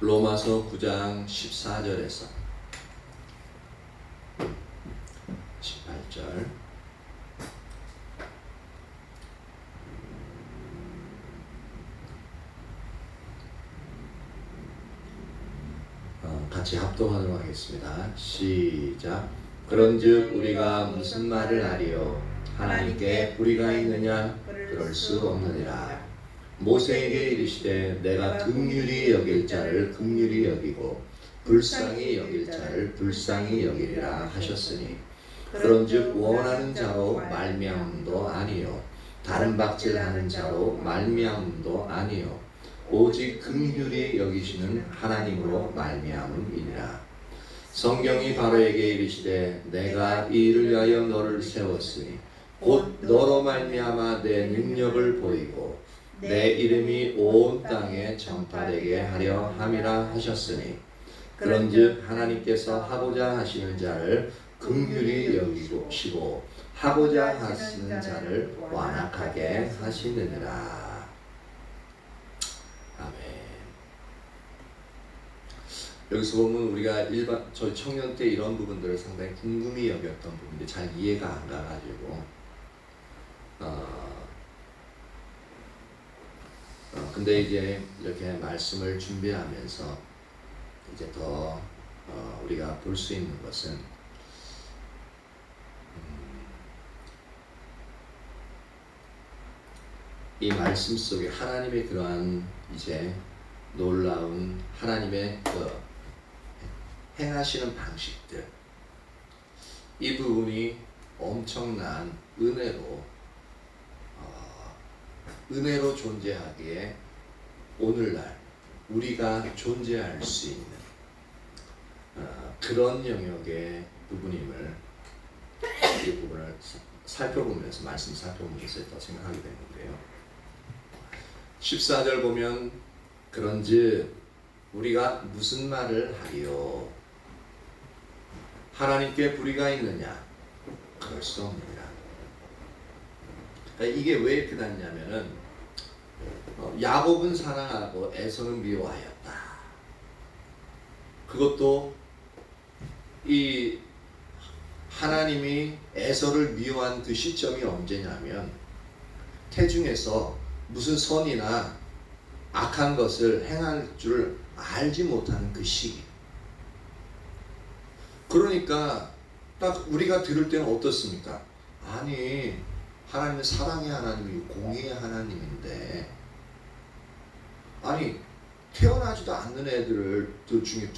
로마서 9장 14절에서 18절 같이 합동하도록 하겠습니다. 시작. 그런즉 우리가 무슨 말을 하리요? 하나님께 불의가 있느냐? 그럴 수 없느니라. 모세에게 이르시되 내가 긍휼히 여길 자를 긍휼히 여기고 불쌍히 여길 자를 불쌍히 여기리라 하셨으니 그런즉 원하는 자로 말미암음도 아니요 다른 박질하는 자로 말미암음도 아니요 오직 긍휼히 여기시는 하나님으로 말미암음이니라. 성경이 바로에게 이르시되 내가 이 일을 위하여 너를 세웠으니 곧 너로 말미암아 내 능력을 보이고 내 이름이 온 땅에 전파되게 하려 함이라 하셨으니 그런즉 하나님께서 하고자 하시는 자를 긍휼히 여기시고 하고자 하시는 자를 완악하게 하시느니라. 아멘. 여기서 보면 우리가 저희 청년 때 이런 부분들을 상당히 궁금히 여겼던 부분인데 잘 이해가 안 가가지고 근데 이제 이렇게 말씀을 준비하면서 이제 더 우리가 볼 수 있는 것은 이 말씀 속에 하나님의 그러한 이제 놀라운 하나님의 행하시는 방식들, 이 부분이 엄청난 은혜로 존재하기에 오늘날 우리가 존재할 수 있는 그런 영역의 부분임을 이 부분을 말씀 살펴보면서 더 생각하게 되는데요. 14절 보면 그런즉 우리가 무슨 말을 하리요? 하나님께 불의가 있느냐? 그럴 수 없느니라. 그러니까 이게 왜 이렇게 났냐면은 야곱은 사랑하고 에서는 미워하였다. 그것도 이 하나님이 에서를 미워한 그 시점이 언제냐면 태중에서 무슨 선이나 악한 것을 행할 줄 알지 못하는 그 시기. 그러니까 딱 우리가 들을 때는 어떻습니까? 아니 하나님은 사랑의 하나님이고 공의의 하나님인데 아니 태어나지도 않는 애들을 둘 중에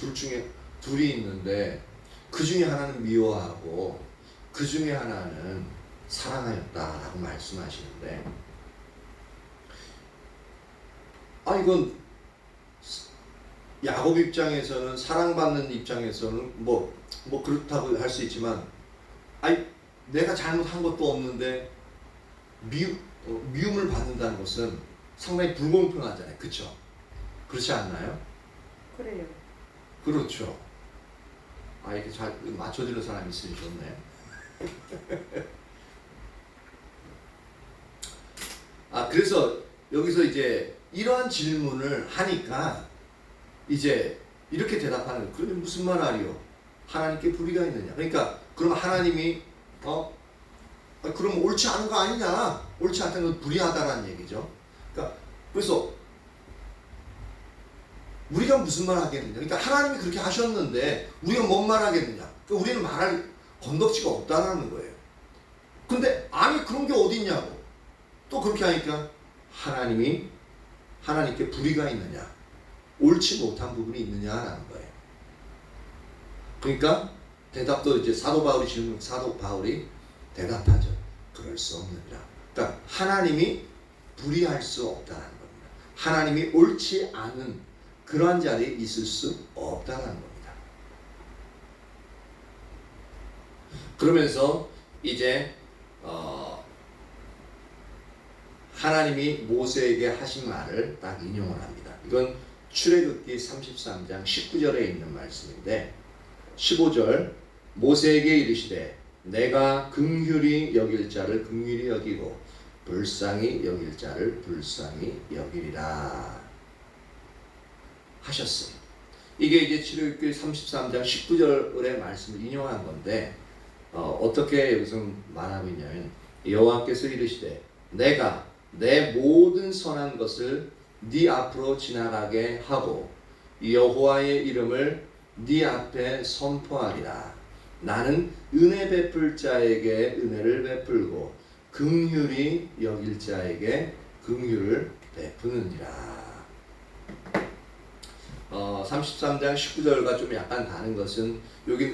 둘이 있는데 그 중에 하나는 미워하고 그 중에 하나는 사랑하였다라고 말씀하시는데 이건 야곱 입장에서는 사랑받는 입장에서는 뭐 그렇다고 할 수 있지만 내가 잘못한 것도 없는데 미움을 받는다는 것은 상당히 불공평하잖아요. 그렇죠? 그렇지 않나요? 그래요. 그렇죠. 이렇게 잘 맞춰주는 사람이 있으니 좋네. 그래서 여기서 이제 이러한 질문을 하니까 이제 이렇게 대답하는 거예요. 그런데 무슨 말 하리요? 하나님께 불의가 있느냐? 그러니까 그럼 하나님이 그럼 옳지 않은 거 아니냐? 옳지 않다는 건 불의하다라는 얘기죠. 그러니까 그래서 우리가 무슨 말 하겠느냐? 그러니까 하나님이 그렇게 하셨는데 우리가 뭔 말 하겠느냐? 그러니까 우리는 말할 건덕지가 없다라는 거예요. 근데 아니 그런 게 어디 있냐고. 또 그렇게 하니까 하나님께 불의가 있느냐? 옳지 못한 부분이 있느냐라는 거예요. 그러니까 대답도 이제 사도 바울이 대답하죠. 그럴 수 없느니라. 그러니까 하나님이 불의할 수 없다는 겁니다. 하나님이 옳지 않은 그러한 자리에 있을 수 없다는 겁니다. 그러면서 이제 하나님이 모세에게 하신 말을 딱 인용을 합니다. 이건 출애굽기 33장 19절에 있는 말씀인데 15절 모세에게 이르시되 내가 긍휼히 여길 자를 긍휼히 여기고 불쌍히 여길 자를 불쌍히 여기리라 하셨으니 이게 이제 출애굽기 33장 19절의 말씀을 인용한 건데 어떻게 여기서 말하고 있냐면 여호와께서 이르시되 내가 내 모든 선한 것을 네 앞으로 지나가게 하고 여호와의 이름을 네 앞에 선포하리라. 나는 은혜 베풀 자에게 은혜를 베풀고 긍휼히 여길 자에게 긍휼을 베푸느니라. 33장 19절과 좀 약간 다른 것은 여기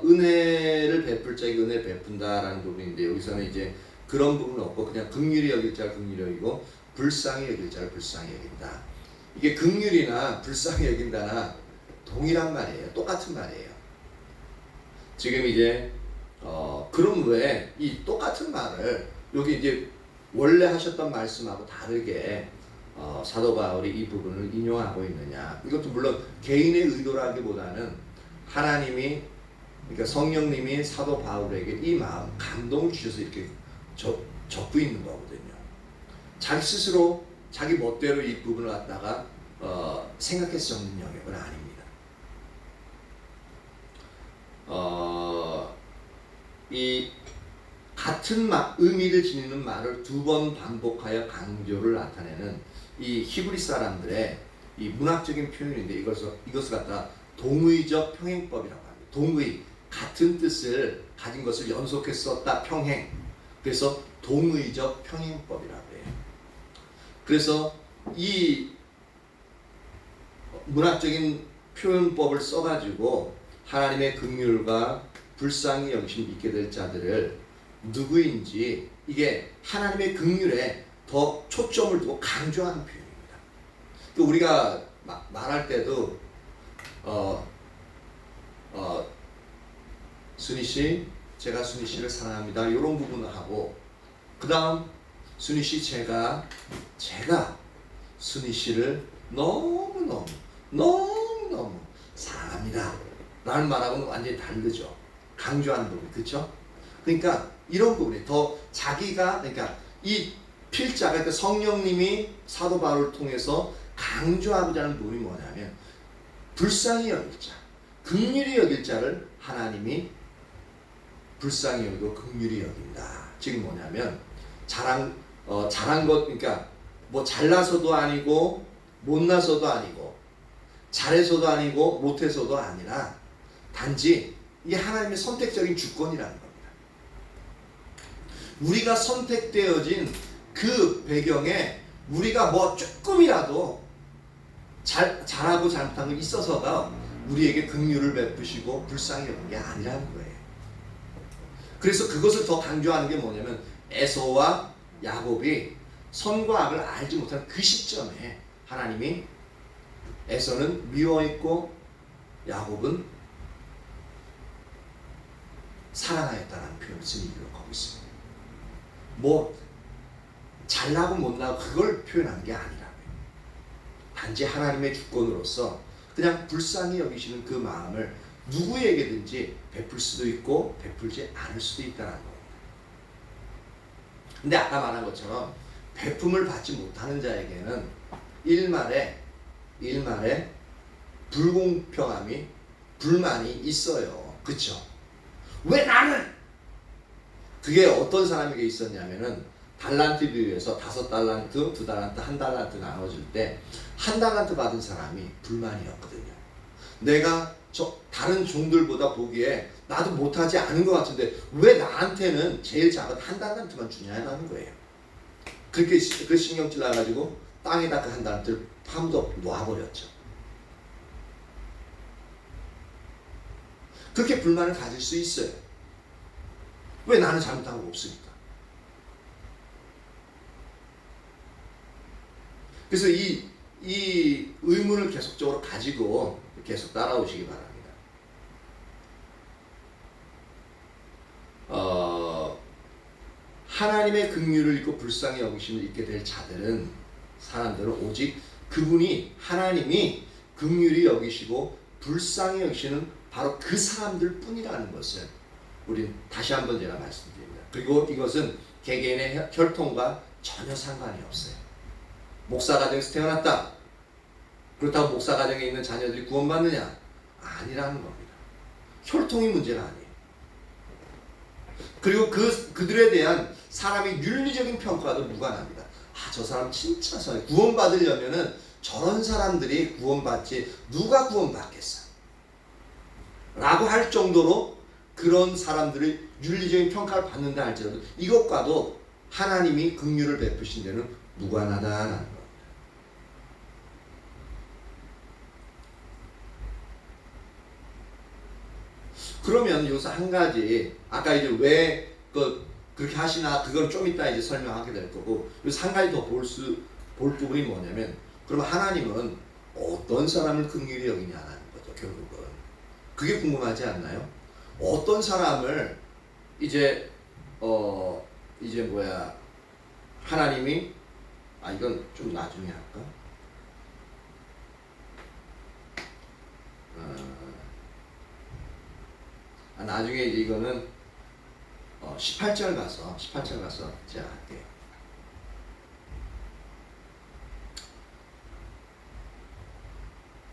은혜를 베풀 자에게 은혜를 베푼다라는 부분인데 여기서는 이제 그런 부분은 없고 그냥 긍휼히 여길 자를 긍휼히 여기고 불쌍히 여길 자를 불쌍히 여긴다. 이게 긍휼이나 불쌍히 여긴다나 동일한 말이에요. 똑같은 말이에요. 지금 이제 그럼 왜 이 똑같은 말을 여기 이제 원래 하셨던 말씀하고 다르게 사도 바울이 이 부분을 인용하고 있느냐? 이것도 물론 개인의 의도라기보다는 하나님이 그러니까 성령님이 사도 바울에게 이 마음 감동을 주셔서 이렇게 적고 있는 거거든요. 자기 스스로 자기 멋대로 이 부분을 갖다가 생각해서 적는 영역은 아닙니다. 이 같은 의미를 지니는 말을 두 번 반복하여 강조를 나타내는 이 히브리 사람들의 이 문학적인 표현인데 이것을 갖다 동의적 평행법이라고 합니다. 동의, 같은 뜻을 가진 것을 연속해서 썼다, 평행. 그래서 동의적 평행법이라고 해요. 그래서 이 문학적인 표현법을 써가지고 하나님의 긍휼과 불쌍히 여기심 있게 될 자들을 누구인지 이게 하나님의 긍휼에 더 초점을 두고 강조하는 표현입니다. 우리가 말할 때도 순희 씨, 제가 순희 씨를 사랑합니다. 이런 부분을 하고 그 다음 순희 씨 제가 순희 씨를 너무너무 사랑합니다. 라는 말하고는 완전히 다르죠. 강조하는 부분, 그렇죠? 그러니까 이런 부분이 더 자기가 그러니까 이 필자가 그러니까 성령님이 사도 바울을 통해서 강조하고자 하는 부분이 뭐냐면 불쌍히 여길 자, 긍휼히 여길 자를 하나님이 불쌍히 여기고 긍휼히 여긴다. 지금 뭐냐면 잘한 것 그러니까 뭐 잘나서도 아니고 못나서도 아니고 잘해서도 아니고 못해서도 아니라 단지 이게 하나님의 선택적인 주권이라는 겁니다. 우리가 선택되어진 그 배경에 우리가 뭐 조금이라도 잘하고 잘못한 거 있어서가 우리에게 긍휼을 베푸시고 불쌍히 여긴 게 아니라는 거예요. 그래서 그것을 더 강조하는 게 뭐냐면 에서와 야곱이 선과 악을 알지 못한 그 시점에 하나님이 에서는 미워했고 야곱은 사랑하였다는 표현을 쓴 이유가 거기 있습니다. 뭐 잘나고 못나고 그걸 표현하는 게 아니라고요. 단지 하나님의 주권으로서 그냥 불쌍히 여기시는 그 마음을 누구에게든지 베풀 수도 있고 베풀지 않을 수도 있다는 겁니다. 근데 아까 말한 것처럼 베품을 받지 못하는 자에게는 일말에 불공평함이 불만이 있어요. 그쵸? 왜 나는? 그게 어떤 사람에게 있었냐면은 달란트 비유에서 5달란트, 2달란트, 1달란트 나눠줄 때 1달란트 받은 사람이 불만이었거든요. 내가 다른 종들보다 보기에 나도 못하지 않은 것 같은데 왜 나한테는 제일 작은 1달란트만 주냐는 거예요. 그렇게 그 신경질 나가지고 땅에다 그 1달란트를 파묻어 놓아버렸죠. 그렇게 불만을 가질 수 있어요. 왜 나는 잘못한 거 없으니까. 그래서 이 의문을 계속적으로 가지고 계속 따라오시기 바랍니다. 하나님의 긍휼을 잊고 불쌍히 여기심을 잊게 될 사람들은 오직 그분이 하나님이 긍휼히 여기시고 불쌍히 여기시는 바로 그 사람들 뿐이라는 것을 우린 다시 한번 제가 말씀드립니다. 그리고 이것은 개개인의 혈통과 전혀 상관이 없어요. 목사 가정에서 태어났다. 그렇다고 목사 가정에 있는 자녀들이 구원받느냐? 아니라는 겁니다. 혈통이 문제가 아니에요. 그리고 그들에 대한 사람의 윤리적인 평가도 무관합니다. 아, 저 사람 진짜 선해. 구원받으려면은 저런 사람들이 구원받지 누가 구원받겠어? 라고 할 정도로 그런 사람들의 윤리적인 평가를 받는다 할지라도 이것과도 하나님이 긍휼을 베푸신 데는 무관하다는 겁니다. 그러면 여기서 한 가지, 아까 이제 왜 그렇게 하시나 그걸 좀 이따 이제 설명하게 될 거고, 여기서 한 가지 더 볼 부분이 뭐냐면, 그럼 하나님은 어떤 사람을 긍휼히 여기냐는 거죠. 결국은 그게 궁금하지 않나요? 어떤 사람을 이제 하나님이, 이건 좀 나중에 할까? 나중에 이제 이거는 18절 가서 제가 할게요.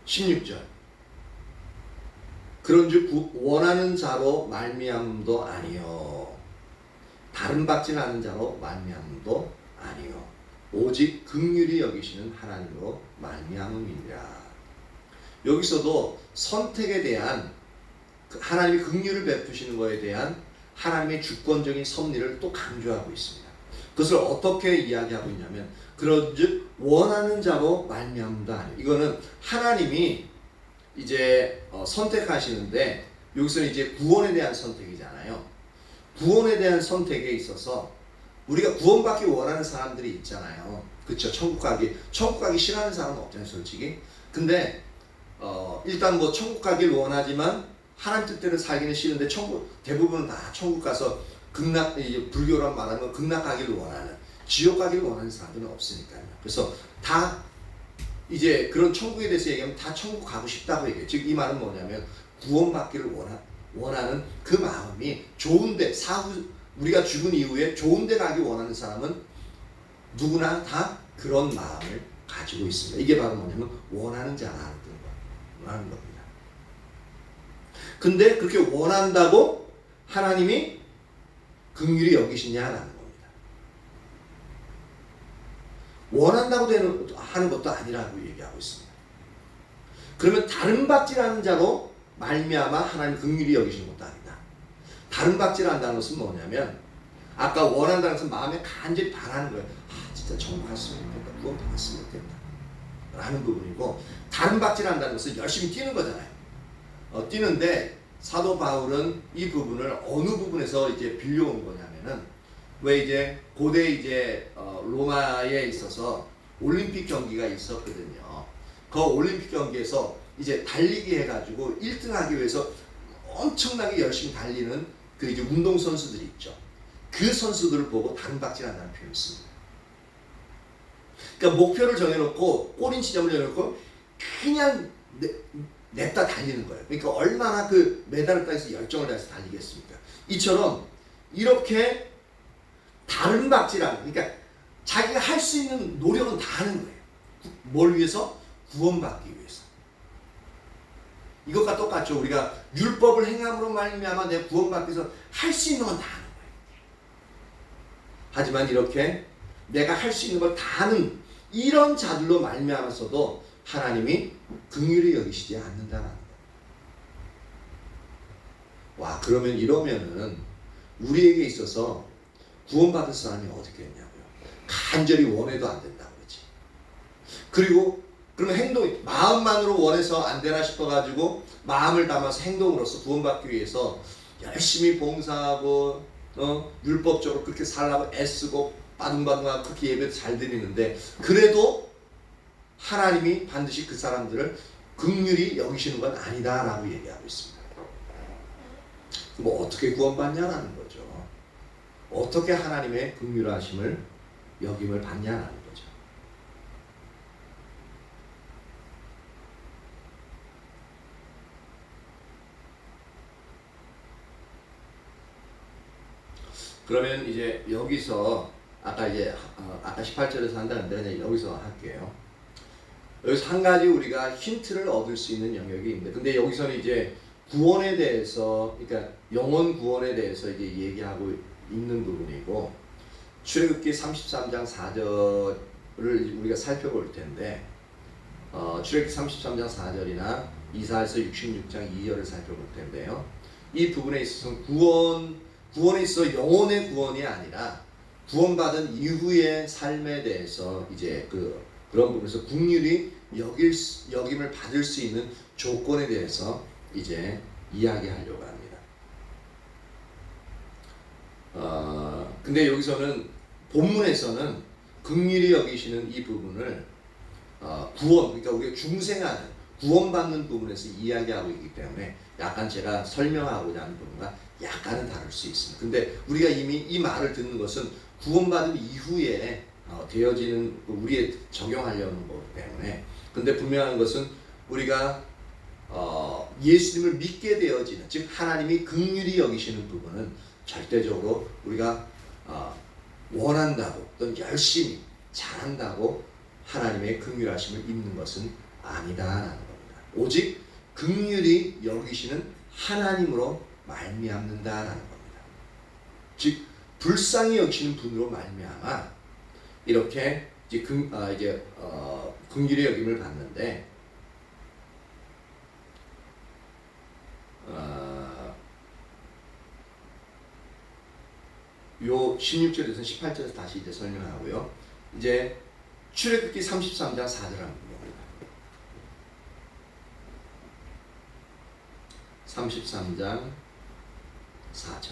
16절. 그런즉 원하는 자로 말미암음도 아니요 다른 받지 않은 자로 말미암음도 아니요 오직 긍휼히 여기시는 하나님으로 말미암음이니라. 여기서도 선택에 대한 하나님이 긍휼을 베푸시는 것에 대한 하나님의 주권적인 섭리를 또 강조하고 있습니다. 그것을 어떻게 이야기하고 있냐면, 그런즉 원하는 자로 말미암음도 아니요. 이거는 하나님이 이제 선택하시는데, 여기서는 이제 구원에 대한 선택이잖아요. 구원에 대한 선택에 있어서 우리가 구원받기 원하는 사람들이 있잖아요. 그렇죠? 천국 가기 싫어하는 사람은 없잖아요, 솔직히. 근데 일단 뭐 천국 가길 원하지만 하나님 뜻대로 살기는 싫은데 대부분은 다 천국 가서 불교란 말하면 극락 가기를 원하는, 지옥 가기를 원하는 사람들은 없으니까요. 그래서 다 이제 그런 천국에 대해서 얘기하면 다 천국 가고 싶다고 얘기해요. 즉 이 말은 뭐냐면 구원받기를 원하는 그 마음이 좋은데, 우리가 죽은 이후에 좋은데 가기 원하는 사람은 누구나 다 그런 마음을 가지고 있습니다. 이게 바로 뭐냐면 원하는 자라는 겁니다. 근데 그렇게 원한다고 하나님이 긍휼히 여기시냐라는 겁니다. 원한다고 하는 것도 아니라고 얘기하고 있습니다. 그러면 다른 받지라는 자로 말미암아 하나님 긍휼히 여기시는 것도 아니다. 다른 받지란다는 것은 뭐냐면, 아까 원한다는 것은 마음에 간절히 바라는 거예요. 진짜 천국 갔으면 좋겠다, 구원 받았으면 좋겠다 라는 부분이고, 다른 받지란다는 것은 열심히 뛰는 거잖아요. 뛰는데 사도 바울은 이 부분을 어느 부분에서 이제 빌려온 거냐면은, 왜 이제 고대 이제 로마에 있어서 올림픽 경기가 있었거든요. 그 올림픽 경기에서 이제 달리기 해가지고 1등하기 위해서 엄청나게 열심히 달리는 그 이제 운동 선수들이 있죠. 그 선수들을 보고 다른 박질한다는 표현을 씁니다. 그러니까 목표를 정해놓고, 꼬린 지점을 정해놓고 그냥 냅다 달리는 거예요. 그러니까 얼마나 그 메달을 따서 열정을 다해서 달리겠습니까? 이처럼 이렇게 다른 박질하는, 그러니까 자기가 할 수 있는 노력은 다 하는 거예요. 뭘 위해서? 구원받기 위해서. 이것과 똑같죠. 우리가 율법을 행함으로 말미암아 내 구원받기 위해서 할 수 있는 건 다 하는 거예요. 하지만 이렇게 내가 할 수 있는 걸 다 하는 이런 자들로 말미암아서도 하나님이 긍휼히 여기시지 않는다는 거예요. 와, 그러면 이러면은 우리에게 있어서 구원받을 사람이 어디겠냐고요. 간절히 원해도 안 된다고 그러지. 그리고 그러면 마음만으로 원해서 안 되나 싶어가지고 마음을 담아서 행동으로서 구원받기 위해서 열심히 봉사하고 율법적으로 그렇게 살라고 애쓰고 바둥바둥하고 그렇게 예배도 잘 드리는데, 그래도 하나님이 반드시 그 사람들을 긍휼히 여기시는 건 아니다라고 얘기하고 있습니다. 뭐 어떻게 구원받냐라는 거죠. 어떻게 하나님의 긍휼하심을 여김을 받냐라는 거죠. 그러면 이제 여기서 아까 18절에서 한다는데 그냥 여기서 할게요. 여기서 한 가지 우리가 힌트를 얻을 수 있는 영역이 있는데, 근데 여기서는 이제 구원에 대해서, 그러니까 영혼 구원에 대해서 이제 얘기하고 있는 부분이고, 출애굽기 33장 4절을 우리가 살펴볼 텐데, 출애굽기 33장 4절이나 이사야서 66장 2절을 살펴볼 텐데요. 이 부분에 있어서 구원에 있어 영혼의 구원이 아니라 구원받은 이후의 삶에 대해서 이제 그런 부분에서 국률이 여김을 받을 수 있는 조건에 대해서 이제 이야기하려고 합니다. 근데 여기서는 본문에서는 긍휼히 여기시는 이 부분을 구원, 그러니까 우리가 중생하는 구원받는 부분에서 이야기하고 있기 때문에 약간 제가 설명하고자 하는 부분과 약간은 다를 수 있습니다. 근데 우리가 이미 이 말을 듣는 것은 구원받은 이후에 되어지는 우리에 적용하려는 거기 때문에, 근데 분명한 것은 우리가 예수님을 믿게 되어지는, 즉 하나님이 긍휼히 여기시는 부분은 절대적으로 우리가 원한다고 또는 열심히 잘한다고 하나님의 긍휼하심을 입는 것은 아니다라는 겁니다. 오직 긍휼히 여기시는 하나님으로 말미암는다라는 겁니다. 즉 불쌍히 여기시는 분으로 말미암아 이렇게 이제 긍휼히 여김을 받는데, 요 16절에서 18절에서 다시 이제 설명하고요. 이제 출애굽기 33장 4절 한번 봅니다. 33장 4절.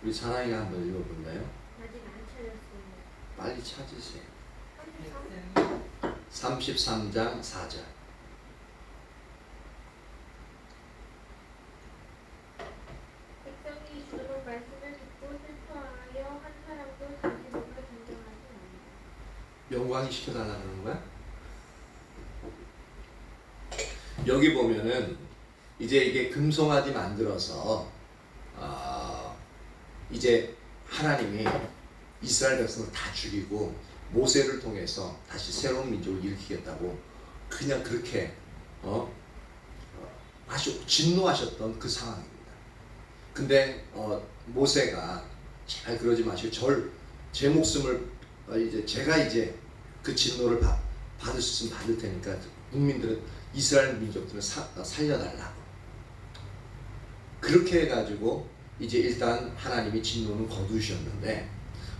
우리 사랑이가 한번 읽어볼까요? 아직 안 찾았어요. 빨리 찾으세요. 33장 4절. 백성이 주로 말씀을 듣고 슬퍼하여 한 사람도 자기 몸을 변경하지 않는다. 영광이 시켜달라는 그러는 거야? 여기 보면은 이제 이게 금송아지 만들어서 이제 하나님이 이스라엘 백성을 다 죽이고 모세를 통해서 다시 새로운 민족을 일으키겠다고 그냥 그렇게 진노하셨던 그 상황입니다. 근데 모세가 제발 그러지 마시고 제 목숨을 이제 제가 이제 그 진노를 받을 수 있으면 받을 테니까 국민들은 이스라엘 민족들을 살려달라고 그렇게 해가지고 이제 일단 하나님이 진노는 거두셨는데,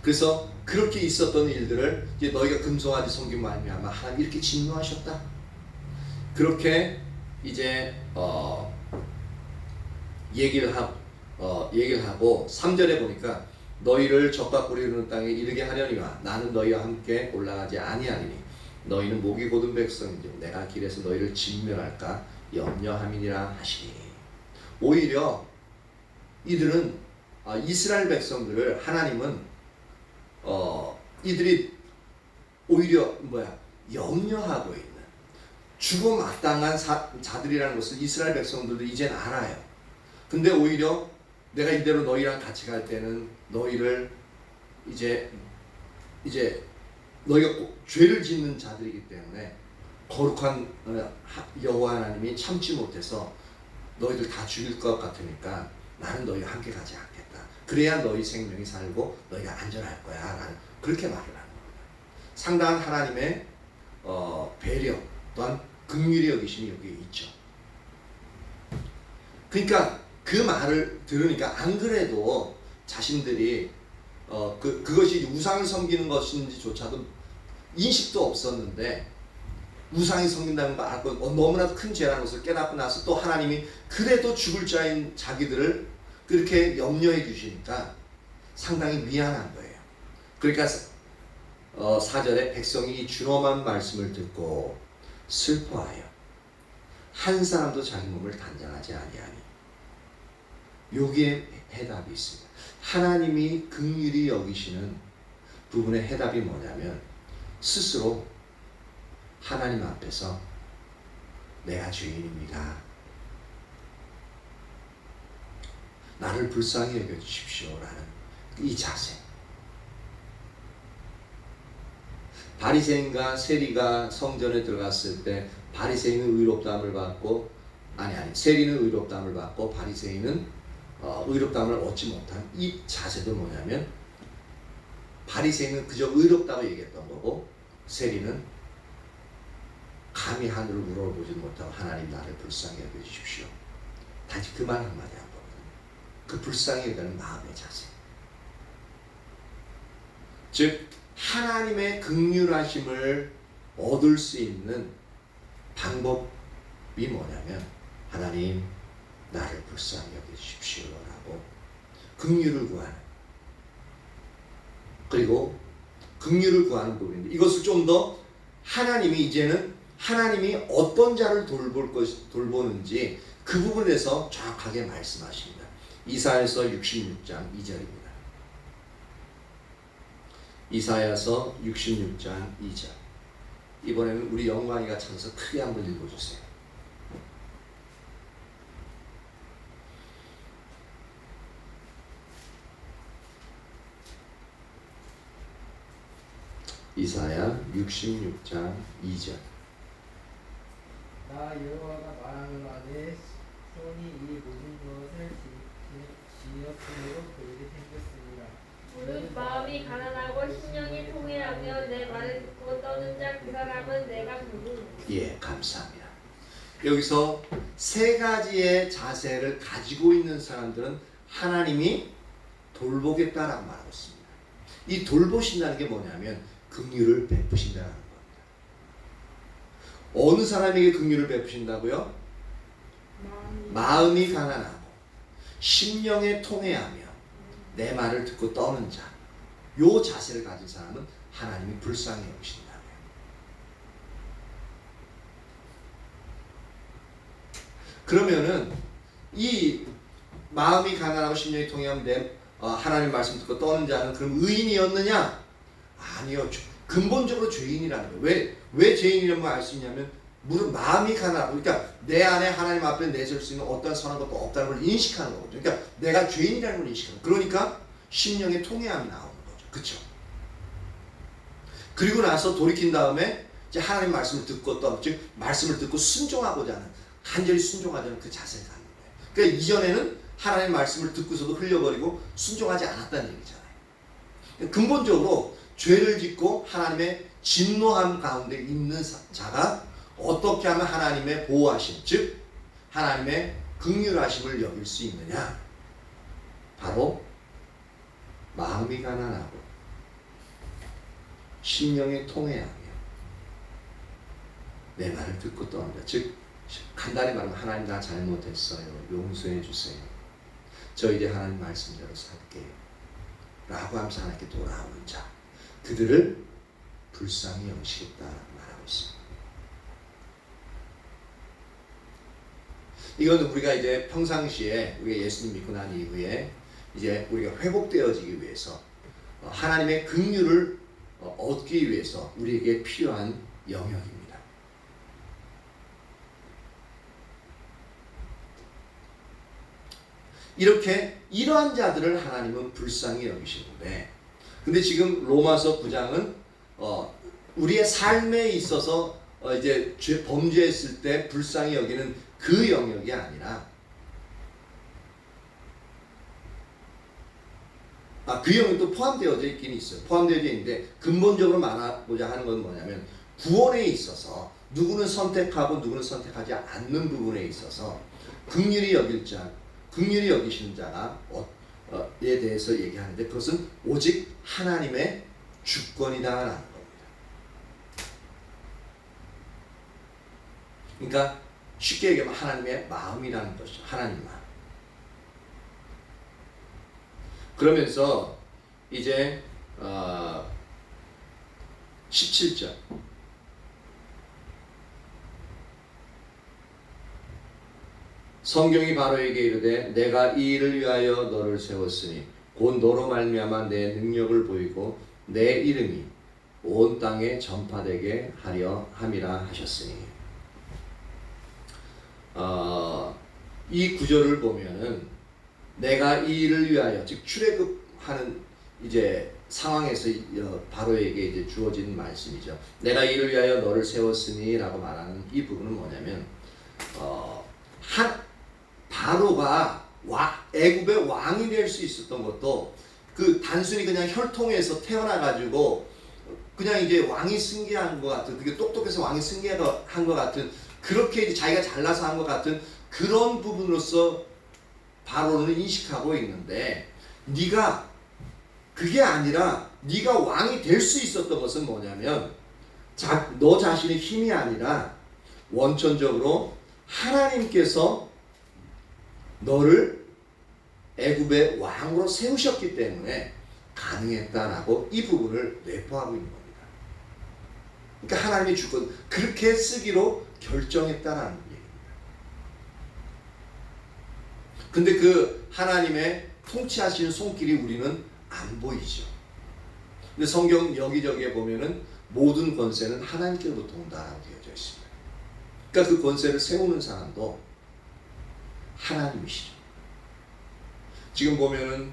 그래서 그렇게 있었던 일들을 이제 너희가 금송아지 섬긴 말미암아 하나님 이렇게 진노하셨다. 그렇게 이제 얘기를 하고 3절에 보니까 너희를 적과 꿀이 흐르는 땅에 이르게 하려니와 나는 너희와 함께 올라가지 아니하리니 너희는 목이 곧은 백성인즉 내가 길에서 너희를 진멸할까 염려함이니라 하시니. 오히려 이들은 이스라엘 백성들을 하나님은 이들이 오히려 염려하고 있는 죽어 마땅한 자들이라는 것을 이스라엘 백성들도 이젠 알아요. 근데 오히려 내가 이대로 너희랑 같이 갈 때는 너희를 이제 너희가 꼭 죄를 짓는 자들이기 때문에 거룩한 여호와 하나님이 참지 못해서 너희들 다 죽일 것 같으니까 나는 너희와 함께 가지 않겠다. 그래야 너희 생명이 살고 너희가 안전할 거야 라는 그렇게 말을 하는 겁니다. 상당한 하나님의 배려 또한 긍휼히 여기심이 여기에 있죠. 그러니까 그 말을 들으니까 안 그래도 자신들이 그것이 우상을 섬기는 것인지조차도 인식도 없었는데 우상이 섬긴다는 걸 알고 너무나도 큰 죄라는 것을 깨닫고 나서 또 하나님이 그래도 죽을 자인 자기들을 그렇게 염려해 주시니까 상당히 미안한 거예요. 그러니까 4절에 백성이 준엄한 말씀을 듣고 슬퍼하여 한 사람도 자기 몸을 단장하지 아니하니. 여기에 해답이 있습니다. 하나님이 긍휼히 여기시는 부분의 해답이 뭐냐면 스스로 하나님 앞에서 내가 죄인입니다. 나를 불쌍히 여겨주십시오라는 이 자세. 바리새인과 세리가 성전에 들어갔을 때 바리새인은 의롭다함을 받고 세리는 의롭다함을 받고 바리새인은 의롭다함을 얻지 못한 이 자세도 뭐냐면 바리새인은 그저 의롭다고 얘기했던 거고 세리는 감히 하늘을 물어보지 못하고 하나님 나를 불쌍히 여겨주십시오. 다시 그 말 한마디 한 거거든요. 그 불쌍히 여기는 마음의 자세. 즉 하나님의 긍휼하심을 얻을 수 있는 방법이 뭐냐면 하나님 나를 불쌍히 여겨주십시오 라고 긍휼을 구하는, 그리고 긍휼을 구하는 부분인데 이것을 좀 더 하나님이 이제는 하나님이 어떤 자를 돌보는지 그 부분에서 정확하게 말씀하십니다. 이사야서 66장 2절입니다. 이사야서 66장 2절. 이번에는 우리 영광이가 찾아서 크게 한번 읽어주세요. 이사야 66장 2절. 나 여호와가 말하노라내 손이 이 모든 것을 지었으므로 그에게 생겼으리라. 무릇 마음이 가난하고 심령이 통회하며 내 말을 듣고 떠는 자 그 사람은 내가 부르노라. 예, 감사합니다. 여기서 세 가지의 자세를 가지고 있는 사람들은 하나님이 돌보겠다라고 말하고 있습니다. 이 돌보신다는 게 뭐냐면 긍휼을 베푸신다는 겁니다. 어느 사람에게 긍휼을 베푸신다고요? 마음이 가난하고 심령에 통회하며 내 말을 듣고 떠는 자, 요 자세를 가진 사람은 하나님이 불쌍히 여기신다고요. 그러면은 이 마음이 가난하고 심령이 통회하면 하나님 말씀 듣고 떠는 자는 그럼 의인이었느냐? 아니요. 근본적으로 죄인이라는 거예요. 왜 죄인이라는 걸 알 수 있냐면 무릇 마음이 가난하고, 그러니까 내 안에 하나님 앞에 내세울 수 있는 어떤 선한 것도 없다는 걸 인식하는 거거든요. 그러니까 내가 죄인이라는 걸 인식하는 거예요. 그러니까 심령의 통회함이 나오는 거죠. 그렇죠? 그리고 나서 돌이킨 다음에 이제 하나님 말씀을 듣고 즉 말씀을 듣고 순종하고자 하는, 간절히 순종하자는 그 자세가 가는 거예요. 그러니까 이전에는 하나님 말씀을 듣고서도 흘려버리고 순종하지 않았다는 얘기잖아요. 근본적으로 죄를 짓고 하나님의 진노함 가운데 있는 자가 어떻게 하면 하나님의 보호하심, 즉 하나님의 긍휼하심을 여길 수 있느냐? 바로 마음이 가난하고 심령에 통회하며 내 말을 듣고 떠난다. 즉 간단히 말하면 하나님 나 잘못했어요. 용서해 주세요. 저 이제 하나님 말씀대로 살게요. 라고 하면서 하나님께 돌아오는 자, 그들을 불쌍히 여기시겠다라고 말하고 있습니다. 이건 우리가 이제 평상시에 우리가 예수님 믿고 난 이후에 이제 우리가 회복되어지기 위해서 하나님의 긍휼을 얻기 위해서 우리에게 필요한 영역입니다. 이러한 자들을 하나님은 불쌍히 여기시는데, 근데 지금 로마서 9장은 우리의 삶에 있어서 이제 범죄했을 때 불쌍히 여기는 그 영역이 아니라 그 영역도 포함되어져 있긴 있어요. 포함되어져 있는데 근본적으로 말하고자 하는 건 뭐냐면 구원에 있어서 누구는 선택하고 누구는 선택하지 않는 부분에 있어서 긍휼히 여길 자, 긍휼히 여기시는 자가 에 대해서 얘기하는데 그것은 오직 하나님의 주권이다라는 겁니다. 그러니까 쉽게 얘기하면 하나님의 마음이라는 것이죠. 하나님 마음. 그러면서 이제 17절 성경이 바로에게 이르되 내가 이 일을 위하여 너를 세웠으니 곧 너로 말미암아 내 능력을 보이고 내 이름이 온 땅에 전파되게 하려 함이라 하셨으니, 이 구절을 보면은 내가 이 일을 위하여, 즉 출애굽하는 이제 상황에서 바로에게 이제 주어진 말씀이죠. 내가 이를 위하여 너를 세웠으니라고 말하는 이 부분은 뭐냐면 바로가 애굽의 왕이 될 수 있었던 것도 그 단순히 그냥 혈통에서 태어나 가지고 그냥 이제 왕이 승계한 것 같은, 그게 똑똑해서 왕이 승계한 것 같은, 그렇게 이제 자기가 잘나서 한 것 같은 그런 부분으로서 바로는 인식하고 있는데, 네가 그게 아니라 네가 왕이 될 수 있었던 것은 뭐냐면 너 자신의 힘이 아니라 원천적으로 하나님께서 너를 애굽의 왕으로 세우셨기 때문에 가능했다라고 이 부분을 내포하고 있는 겁니다. 그러니까 하나님의 주권 그렇게 쓰기로 결정했다라는 얘기입니다. 근데 그 하나님의 통치하시는 손길이 우리는 안 보이죠. 근데 성경 여기저기에 보면은 모든 권세는 하나님께로부터 온다라고 되어져 있습니다. 그러니까 그 권세를 세우는 사람도 하나님이시죠. 지금 보면은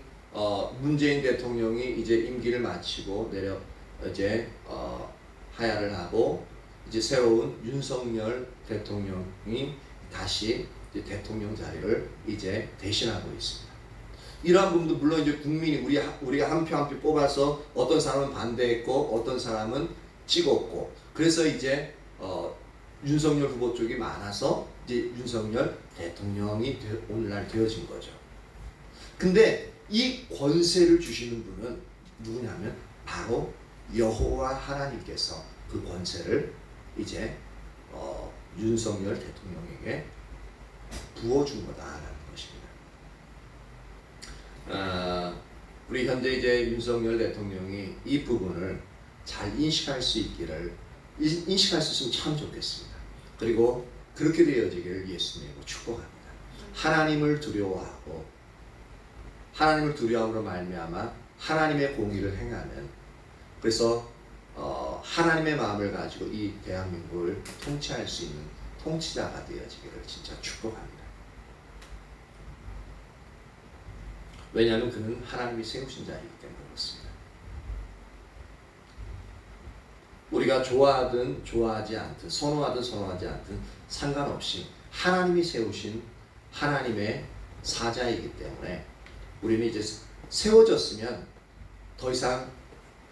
문재인 대통령이 이제 임기를 마치고 이제 하야를 하고 이제 새로운 윤석열 대통령이 다시 이제 대통령 자리를 이제 대신하고 있습니다. 이러한 부분도 물론 이제 국민이 우리가 한 표 한 표 뽑아서 어떤 사람은 반대했고 어떤 사람은 찍었고, 그래서 이제 윤석열 후보 쪽이 많아서 이제 윤석열 대통령이 오늘날 되어진 거죠. 근데 이 권세를 주시는 분은 누구냐면 바로 여호와 하나님께서 그 권세를 이제 윤석열 대통령에게 부어준 거다라는 것입니다. 우리 현재 이제 윤석열 대통령이 이 부분을 잘 인식할 수 있기를, 인식할 수 있으면 참 좋겠습니다. 그리고 그렇게 되어지기를 예수님으로 축복합니다. 하나님을 두려워하고 하나님을 두려움으로 말미암아 하나님의 공의를 행하는, 그래서 하나님의 마음을 가지고 이 대한민국을 통치할 수 있는 통치자가 되어지기를 진짜 축복합니다. 왜냐하면 그는 하나님이 세우신 자이기 때문에 그렇습니다. 우리가 좋아하든 좋아하지 않든, 선호하든 선호하지 않든 상관없이 하나님이 세우신 하나님의 사자이기 때문에 우리는 이제 세워졌으면 더 이상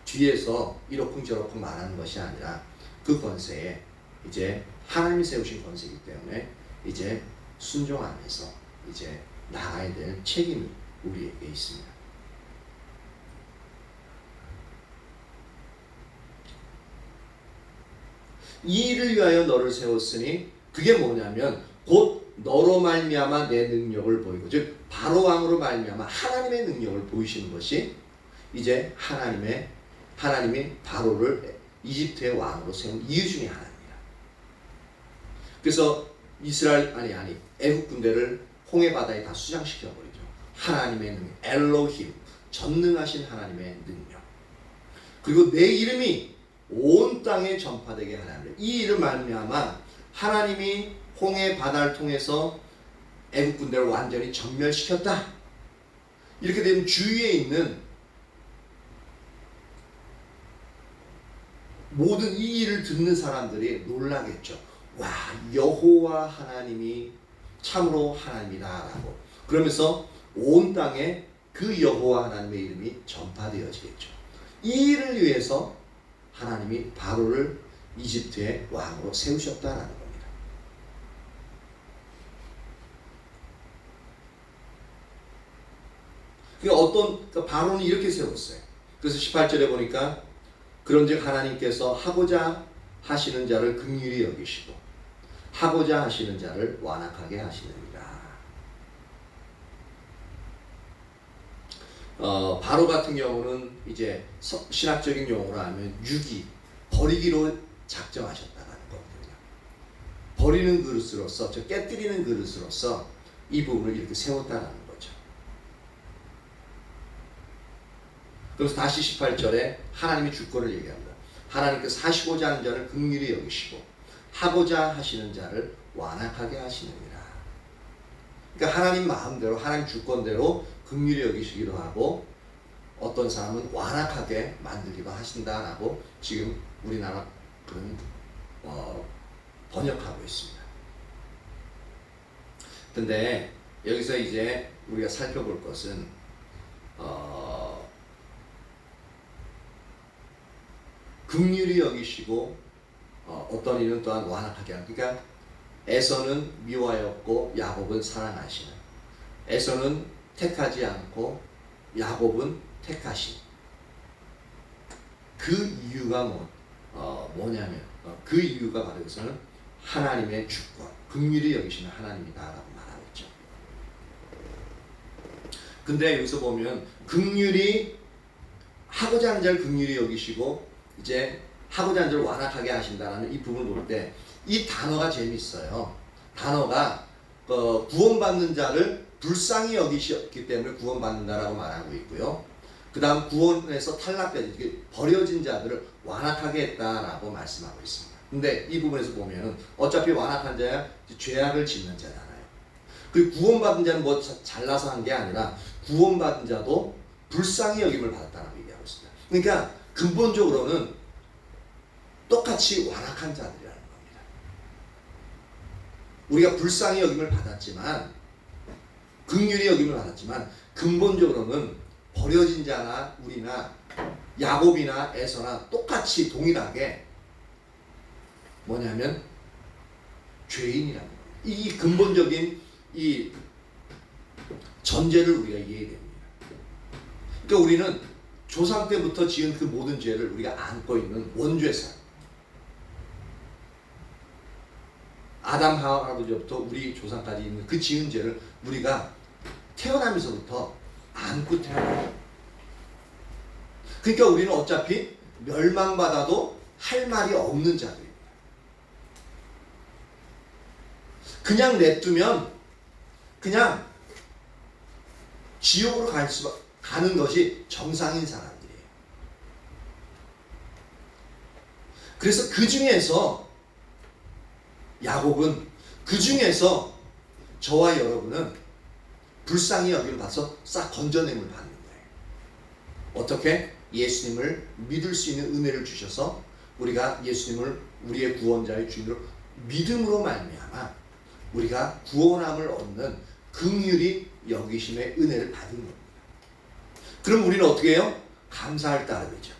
뒤에서 이러쿵저러쿵 말하는 것이 아니라 그 권세에 이제 하나님이 세우신 권세이기 때문에 이제 순종하면서 이제 나가야 될 책임이 우리에게 있습니다. 이 일을 위하여 너를 세웠으니 그게 뭐냐면 곧 너로 말미암아 내 능력을 보이고, 즉 바로 왕으로 말미암아 하나님의 능력을 보이시는 것이 이제 하나님이 바로를 이집트의 왕으로 세운 이유 중에 하나입니다. 그래서 애국 군대를 홍해 바다에 다 수장시켜 버리죠. 하나님의 능력, 엘로힘, 전능하신 하나님의 능력. 그리고 내 이름이 온 땅에 전파되게 하나님. 이 이름 말미암아 하나님이 홍해 바다를 통해서 애국 군대를 완전히 전멸시켰다. 이렇게 되면 주위에 있는 모든 이 일을 듣는 사람들이 놀라겠죠. 와, 여호와 하나님이 참으로 하나님이다라고. 그러면서 온 땅에 그 여호와 하나님의 이름이 전파되어지겠죠. 이 일을 위해서 하나님이 바로를 이집트의 왕으로 세우셨다라는 겁니다. 그러니까 바로는 이렇게 세웠어요. 그래서 18절에 보니까 그런즉 하나님께서 하고자 하시는 자를 긍휼히 여기시고 하고자 하시는 자를 완악하게 하시느니라. 바로 같은 경우는 이제 신학적인 용어로 하면 버리기로 작정하셨다는 거거든요. 버리는 그릇으로서, 깨뜨리는 그릇으로서 이 부분을 이렇게 세웠다는 거죠. 그래서 다시 18절에 하나님의 주권을 얘기합니다. 하나님께서 하시고자 하는 자를 긍휼히 여기시고 하고자 하시는 자를 완악하게 하시느니라. 그러니까 하나님 마음대로, 하나님 주권대로 긍휼히 여기시기로 하고 어떤 사람은 완악하게 만들기도 하신다라고 지금 우리나라 그런 번역하고 있습니다. 근데 여기서 이제 우리가 살펴볼 것은 긍휼히 여기시고 어떤 이는 또한 완악하게 하는, 그러니까 에서는 미워하였고 야곱은 사랑하시는, 에서는 택하지 않고 야곱은 택하신. 그 이유가 뭐냐면 그 이유가 바로 여기서는 하나님의 주권, 긍휼히 여기시는 하나님이다라고 말하고 있죠. 근데 여기서 보면 긍휼히 하고자 하는 자를 긍휼히 여기시고 이제 하고자 하는 자를 완악하게 하신다라는 이 부분을 볼 때 이 단어가 재밌어요. 단어가 구원받는 자를 불쌍히 여기셨기 때문에 구원받는다라고 말하고 있고요. 그 다음 구원에서 탈락된 버려진 자들을 완악하게 했다라고 말씀하고 있습니다. 근데 이 부분에서 보면은 어차피 완악한 자야 죄악을 짓는 자잖아요. 그리고 구원받은 자는 뭐 잘나서 한 게 아니라 구원받은 자도 불쌍히 여김을 받았다라고 얘기하고 있습니다. 그러니까 근본적으로는 똑같이 완악한 자들이라는 겁니다. 우리가 불쌍히 여김을 받았지만, 긍휼히 여김을 받았지만 근본적으로는 버려진 자나 우리나 야곱이나 에서나 똑같이 동일하게 뭐냐면 죄인이라는 겁니다. 이 근본적인 이 전제를 우리가 이해해야 됩니다. 그러니까 우리는 조상 때부터 지은 그 모든 죄를 우리가 안고 있는 원죄사, 아담 하와 할아버지부터 우리 조상까지 있는 그 지은 죄를 우리가 태어나면서부터 안고 태어나요. 그러니까 우리는 어차피 멸망받아도 할 말이 없는 자들입니다. 그냥 냅두면 그냥 지옥으로 가는 것이 정상인 사람들이에요. 그래서 그 중에서 야곱은, 그 중에서 저와 여러분은 불쌍히 여김을 받아서 싹 건져냄을 받는 거예요. 어떻게? 예수님을 믿을 수 있는 은혜를 주셔서 우리가 예수님을 우리의 구원자의 주인으로 믿음으로 말미암아 우리가 구원함을 얻는 긍휼히 여기심의 은혜를 받은 겁니다. 그럼 우리는 어떻게 해요? 감사할 따름이죠.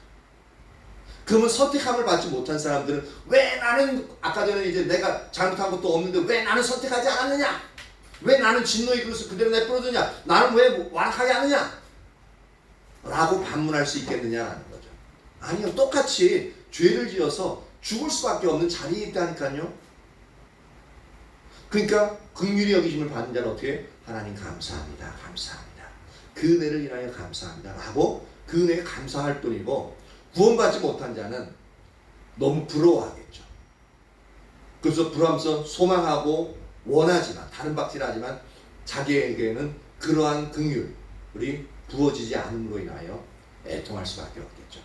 그러면 선택함을 받지 못한 사람들은 왜 나는, 아까 전에 이제 내가 잘못한 것도 없는데 왜 나는 선택하지 않았느냐? 왜 나는 진노의 그릇을 그대로 내버려두냐? 나는 왜 완악하게 하느냐? 라고 반문할 수 있겠느냐라는 거죠. 아니요, 똑같이 죄를 지어서 죽을 수밖에 없는 자리에 있다니까요. 그러니까 긍휼히 여기심을 받는 자는 어떻게 해요? 하나님 감사합니다, 감사합니다, 그 은혜를 인하여 감사합니다 라고 그 은혜에 감사할 뿐이고, 구원받지 못한 자는 너무 부러워하겠죠. 그래서 부러워하면서 소망하고 원하지만, 다른 박질하지만 자기에게는 그러한 긍휼이 부어지지 않음으로 인하여 애통할 수밖에 없겠죠.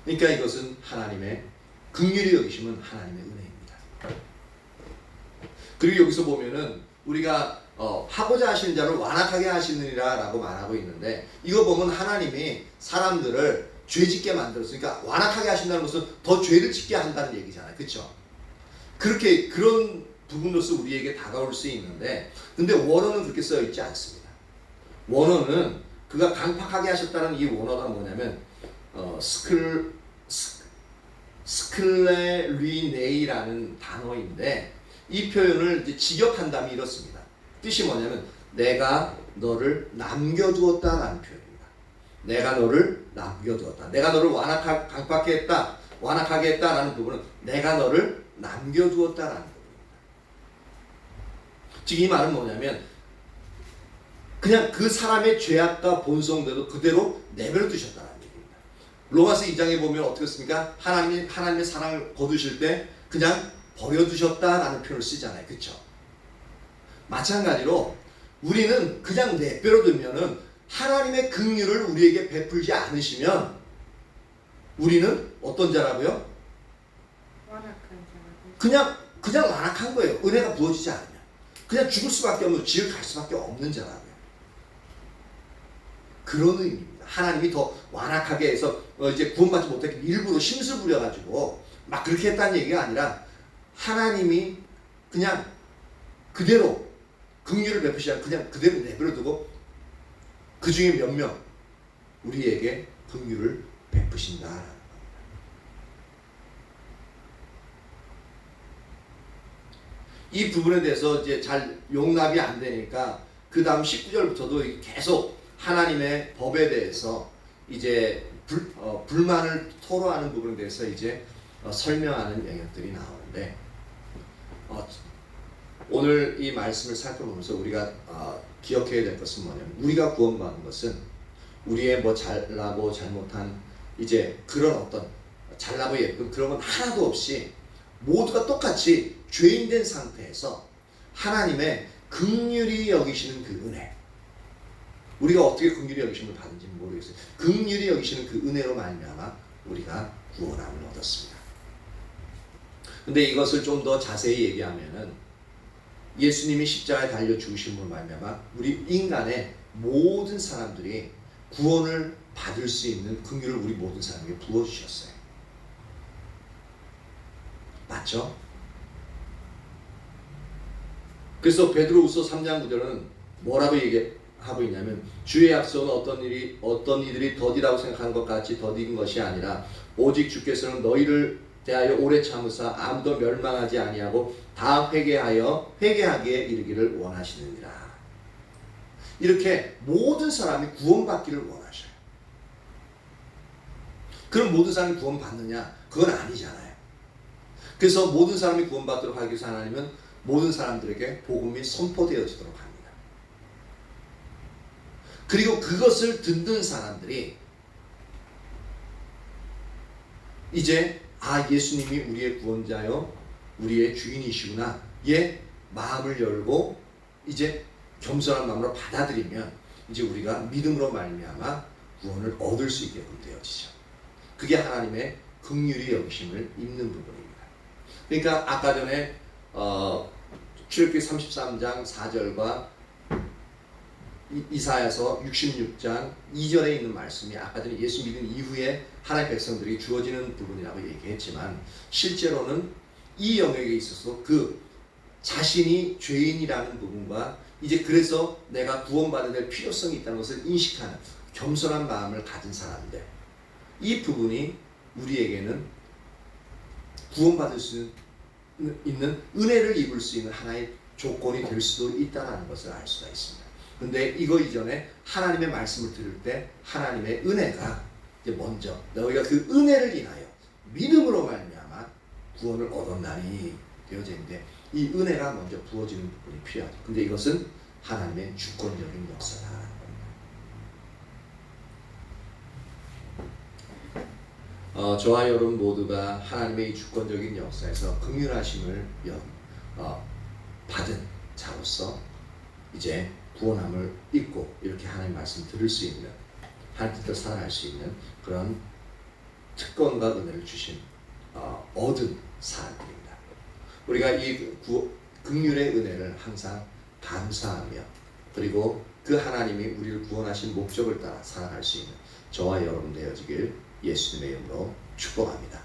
그러니까 이것은 하나님의 긍휼히 여기심은 하나님의 은혜입니다. 그리고 여기서 보면은 우리가 하고자 하시는 자를 완악하게 하시느니라 라고 말하고 있는데, 이거 보면 하나님이 사람들을 죄짓게 만들었으니까 완악하게 하신다는 것은 더 죄를 짓게 한다는 얘기잖아요. 그렇죠? 그렇게 그런 부분으로서 우리에게 다가올 수 있는데, 근데 원어는 그렇게 써 있지 않습니다. 원어는 그가 강팍하게 하셨다는 이 원어가 뭐냐면 스클레리네이라는 단어인데, 이 표현을 이제 직역한다면 이렇습니다. 뜻이 뭐냐면 내가 너를 남겨두었다라는 표현입니다. 내가 너를 남겨두었다. 내가 너를 강팍하게 했다, 완악하게 했다라는 부분은 내가 너를 남겨두었다라는 부분입니다. 즉 이 말은 뭐냐면 그냥 그 사람의 죄악과 본성대로 그대로 내버려 두셨다는 얘기입니다. 로마서 2장에 보면 어떻게 씁니까? 하나님의 사랑을 거두실 때 그냥 버려두셨다라는 표현을 쓰잖아요. 그렇죠? 마찬가지로 우리는 그냥 내버려 두면은 하나님의 긍휼을 우리에게 베풀지 않으시면 우리는 어떤 자라고요? 완악한 자. 그냥 완악한 거예요. 은혜가 부어지지 않으면 그냥 죽을 수밖에 없는, 지옥 갈 수밖에 없는 자라고요. 그런 의미입니다. 하나님이 더 완악하게 해서 이제 구원받지 못했기 일부러 심술 부려가지고 막 그렇게 했다는 얘기가 아니라 하나님이 그냥 그대로 긍휼을 베푸시지 않고 그냥 그대로 내버려두고 그 중에 몇 명 우리에게 긍휼을 베푸신다라는 겁니다. 이 부분에 대해서 이제 잘 용납이 안 되니까 그 다음 19절부터도 계속 하나님의 법에 대해서 이제 불만을 토로하는 부분에 대해서 이제 설명하는 영역들이 나오는데 오늘 이 말씀을 살펴보면서 우리가 기억해야 될 것은 뭐냐면 우리가 구원받은 것은 우리의 뭐 잘나고 잘못한 이제 그런 어떤 잘나고 예쁜 그런 건 하나도 없이 모두가 똑같이 죄인된 상태에서 하나님의 긍휼히 여기시는 그 은혜, 우리가 어떻게 긍휼히 여기심을 받은지는 모르겠어요. 긍휼히 여기시는 그 은혜로 말미암아 우리가 구원함을 얻었습니다. 근데 이것을 좀 더 자세히 얘기하면은 예수님이 십자가에 달려 죽으심으로 말미암아 우리 인간의 모든 사람들이 구원을 받을 수 있는 긍휼을 우리 모든 사람에게 부어주셨어요. 맞죠? 그래서 베드로후서 3장 9절은 뭐라고 얘기하고 있냐면 주의 약속은 어떤 이들이 더디라고 생각하는 것 같이 더딘 것이 아니라 오직 주께서는 너희를 대하여 오래 참으사 아무도 멸망하지 아니하고 다 회개하기에 이르기를 원하시느니라. 이렇게 모든 사람이 구원받기를 원하셔요. 그럼 모든 사람이 구원받느냐? 그건 아니잖아요. 그래서 모든 사람이 구원받도록 하기 위해서 하나님은 모든 사람들에게 복음이 선포되어지도록 합니다. 그리고 그것을 듣는 사람들이 이제 예수님이 우리의 구원자요 우리의 주인이시구나 예 마음을 열고 이제 겸손한 마음으로 받아들이면 이제 우리가 믿음으로 말미암아 구원을 얻을 수 있게끔 되어지죠. 그게 하나님의 긍휼히 여기심을 입는 부분입니다. 그러니까 아까 전에 출애굽기 33장 4절과 이사야서 66장 2절에 있는 말씀이 아까 전에 예수 믿은 이후에 하나님의 백성들이 주어지는 부분이라고 얘기했지만 실제로는 이 영역에 있어서 그 자신이 죄인이라는 부분과 이제 그래서 내가 구원받아야 될 필요성이 있다는 것을 인식하는 겸손한 마음을 가진 사람들, 이 부분이 우리에게는 구원받을 수 있는 은혜를 입을 수 있는 하나의 조건이 될 수도 있다는 것을 알 수가 있습니다. 근데 이거 이전에 하나님의 말씀을 들을 때 하나님의 은혜가 이제 먼저 너희가 그 은혜를 인하여 믿음으로 말미암아 구원을 얻었나니 되어져 있는데 이 은혜가 먼저 부어지는 부분이 필요하죠. 근데 이것은 하나님의 주권적인 역사다라는 겁니다. 저와 여러분 모두가 하나님의 이 주권적인 역사에서 긍휼하심을 받은 자로서 이제 구원함을 잊고 이렇게 하나님 말씀 들을 수 있는 하나님 뜻대로 살아갈 수 있는 그런 특권과 은혜를 주신 얻은 사람들입니다. 우리가 이 긍휼의 은혜를 항상 감사하며 그리고 그 하나님이 우리를 구원하신 목적을 따라 살아갈 수 있는 저와 여러분 되어지길 예수님의 이름으로 축복합니다.